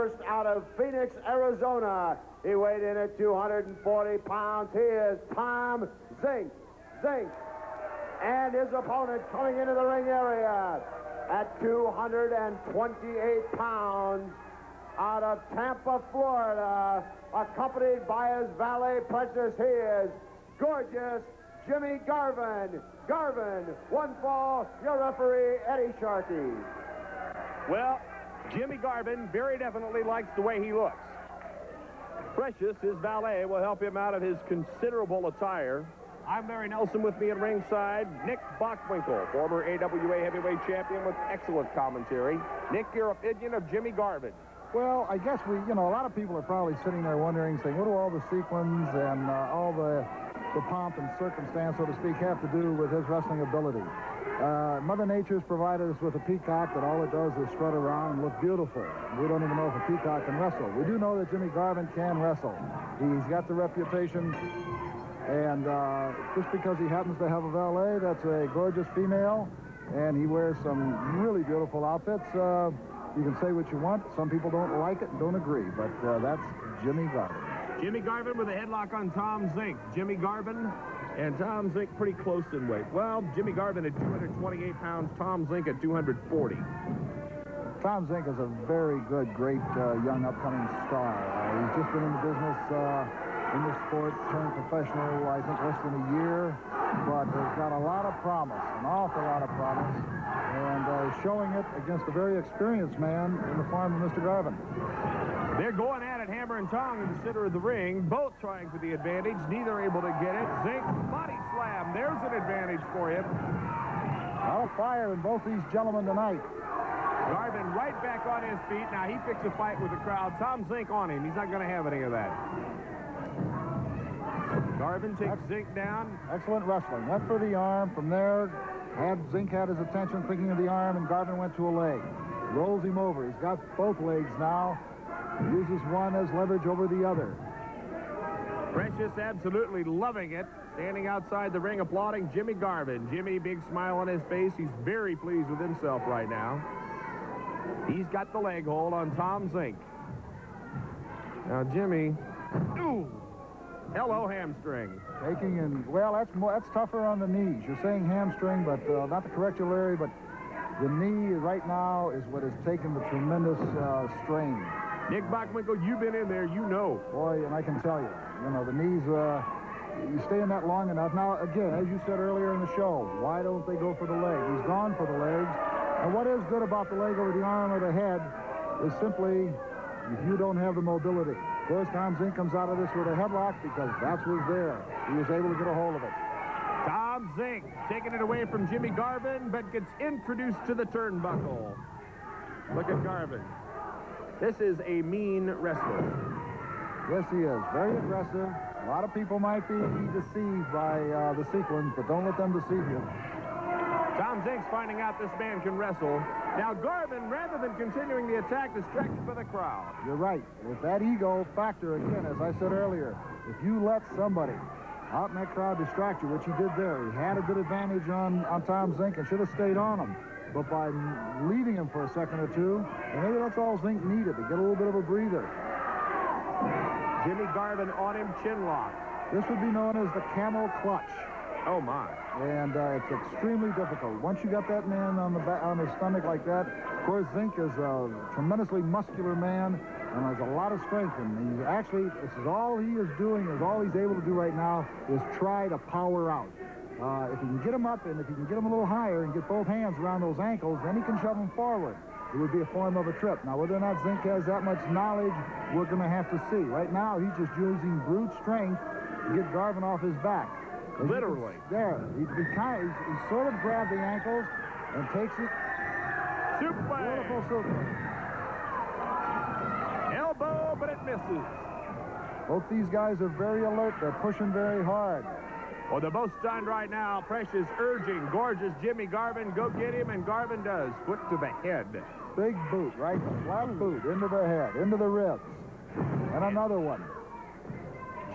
first out of Phoenix, Arizona. He weighed in at 240 pounds. He is Tom Zenk. And his opponent coming into the ring area at 228 pounds out of Tampa, Florida, accompanied by his valet Precious. He is gorgeous Jimmy Garvin. Garvin, one fall, your referee, Eddie Sharkey. Well, Jimmy Garvin very definitely likes the way he looks. Precious, his valet, will help him out of his considerable attire. I'm Larry Nelson. With me at ringside, Nick Bockwinkel, former AWA heavyweight champion with excellent commentary. Nick, your opinion of Jimmy Garvin? Well, I guess a lot of people are probably sitting there wondering, saying, what do all the sequins and all the pomp and circumstance, so to speak, have to do with his wrestling ability? Mother Nature's provided us with a peacock that all it does is strut around and look beautiful. We don't even know if a peacock can wrestle. We do know that Jimmy Garvin can wrestle. He's got the reputation, and just because he happens to have a valet that's a gorgeous female, and he wears some really beautiful outfits, you can say what you want. Some people don't like it and don't agree, but that's Jimmy Garvin. Jimmy Garvin with a headlock on Tom Zenk. Jimmy Garvin and Tom Zenk pretty close in weight. Well, Jimmy Garvin at 228 pounds, Tom Zenk at 240. Tom Zenk is a very good, great young upcoming star. He's just been in the business, in the sport, turned professional, I think, less than a year, but has got a lot of promise, an awful lot of promise, and showing it against a very experienced man in the form of Mr. Garvin. They're going at it hammer and tong in the center of the ring, both trying for the advantage, neither able to get it. Zenk, body slam, there's an advantage for him. A lot of fire in both these gentlemen tonight. Garvin right back on his feet. Now he picks a fight with the crowd. Tom Zenk on him. He's not going to have any of that. Garvin takes Zenk down. Excellent wrestling. Went for the arm. From there, Zenk had his attention thinking of the arm, and Garvin went to a leg. Rolls him over. He's got both legs now. Uses one as leverage over the other. Precious absolutely loving it. Standing outside the ring applauding Jimmy Garvin. Jimmy, big smile on his face. He's very pleased with himself right now. He's got the leg hold on Tom Zenk. Now Jimmy, ooh, hello hamstring. Taking in, well, that's tougher on the knees. You're saying hamstring, but not to correct you, Larry, but the knee right now is what has taken the tremendous strain. Nick Bockwinkel, you've been in there, you know. Boy, and I can tell you, the knees, you stay in that long enough. Now, again, as you said earlier in the show, why don't they go for the leg? He's gone for the legs. And what is good about the leg over the arm or the head is simply if you don't have the mobility. Of course, Tom Zenk comes out of this with a headlock because that's what's there. He was able to get a hold of it. Tom Zenk taking it away from Jimmy Garvin, but gets introduced to the turnbuckle. Look at Garvin. This is a mean wrestler. Yes, he is. Very aggressive. A lot of people might be deceived by the sequence, but don't let them deceive you. Tom Zenk's finding out this man can wrestle. Now Garvin, rather than continuing the attack, distracted by the crowd. You're right. With that ego factor, again, as I said earlier, if you let somebody out in that crowd distract you, which he did there, he had a good advantage on Tom Zenk and should have stayed on him. But by leaving him for a second or two, and maybe that's all Zenk needed, to get a little bit of a breather. Jimmy Garvin on him, chin lock. This would be known as the camel clutch. Oh, my. And it's extremely difficult. Once you got that man on his stomach like that, of course, Zenk is a tremendously muscular man and has a lot of strength. And he's actually, this is all he is doing, is all he's able to do right now, is try to power out. If you can get him up and if you can get him a little higher and get both hands around those ankles, then he can shove him forward. It would be a form of a trip. Now, whether or not Zenk has that much knowledge, we're going to have to see. Right now, he's just using brute strength to get Garvin off his back. Literally. There. He sort of grabbed the ankles and takes it. Super. Beautiful super. Elbow, but it misses. Both these guys are very alert. They're pushing very hard. Well, they're both stunned right now. Precious urging gorgeous Jimmy Garvin, go get him, and Garvin does. Foot to the head. Big boot, right? Flat boot into the head, into the ribs. And another one.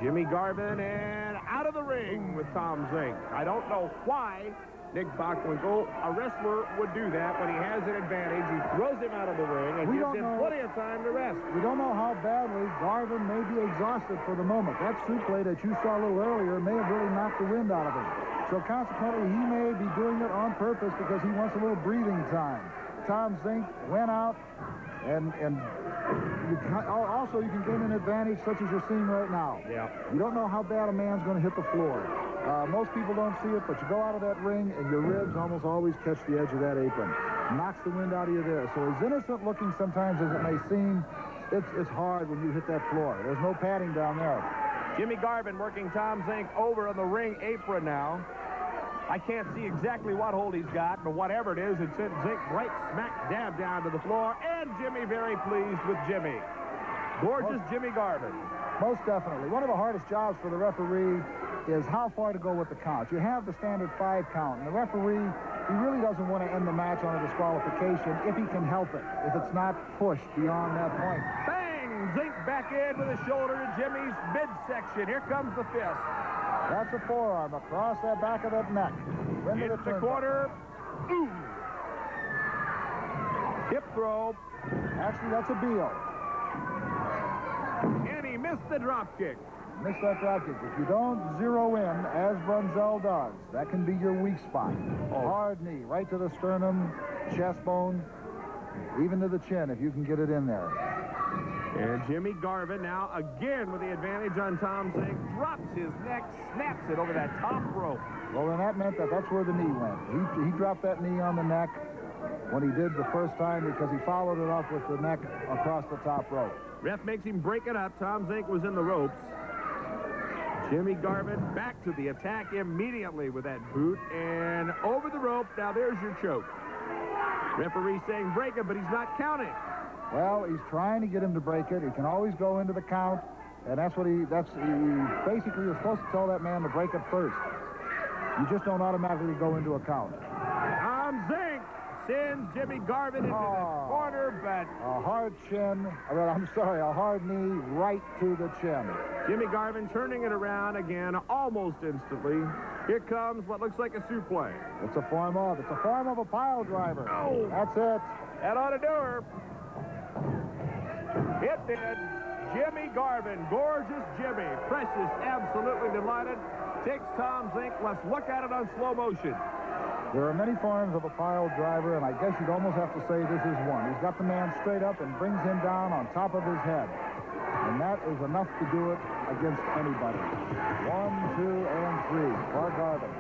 Jimmy Garvin and out of the ring with Tom Zenk. I don't know why Nick Bockwinkel. A wrestler would do that when he has an advantage. He throws him out of the ring and gives him plenty of time to rest. We don't know how badly Garvin may be exhausted for the moment. That suplex that you saw a little earlier may have really knocked the wind out of him. So consequently, he may be doing it on purpose because he wants a little breathing time. Tom Zenk went out, and also you can gain an advantage such as you're seeing right now. Yeah. You don't know how bad a man's going to hit the floor. Most people don't see it, but you go out of that ring, and your ribs almost always catch the edge of that apron. Knocks the wind out of you there. So as innocent looking sometimes as it may seem, it's hard when you hit that floor. There's no padding down there. Jimmy Garvin working Tom Zenk over on the ring apron now. I can't see exactly what hold he's got, but whatever it is, it sent Zenk right smack dab down to the floor, and Jimmy very pleased with Jimmy. Gorgeous Jimmy Garvin. Most definitely. One of the hardest jobs for the referee is how far to go with the count. You have the standard 5 count, and the referee, he really doesn't want to end the match on a disqualification if he can help it, if it's not pushed beyond that point. Bang! Zenk back in with a shoulder to Jimmy's midsection. Here comes the fist. That's a forearm across that back of that neck. Into the corner. Ooh. Hip throw. Actually, that's a Beal. And he missed the drop kick. Missed that drop kick. If you don't zero in, as Brunzell does, that can be your weak spot. Hard knee, right to the sternum, chest bone, even to the chin if you can get it in there. And Jimmy Garvin now again with the advantage on Tom Zenk. Drops his neck, snaps it over that top rope. Well, then that meant that's where the knee went. He dropped that knee on the neck when he did the first time because he followed it up with the neck across the top rope. Ref makes him break it up. Tom Zenk was in the ropes. Jimmy Garvin back to the attack immediately with that boot and over the rope. Now there's your choke. Referee saying break it, but he's not counting. Well, he's trying to get him to break it. He can always go into the count, and basically you're supposed to tell that man to break it first. You just don't automatically go into a count. Tom Zenk sends Jimmy Garvin into the corner, but a hard knee right to the chin. Jimmy Garvin turning it around again almost instantly. Here comes what looks like a suplex. It's a form of a pile driver. Oh. That's it. That ought to do her. It did. Jimmy Garvin, gorgeous Jimmy. Precious, absolutely delighted. Takes Tom Zenk. Let's look at it on slow motion. There are many forms of a pile driver, and I guess you'd almost have to say this is one. He's got the man straight up and brings him down on top of his head. And that is enough to do it against anybody. 1, 2, and 3 for Garvin.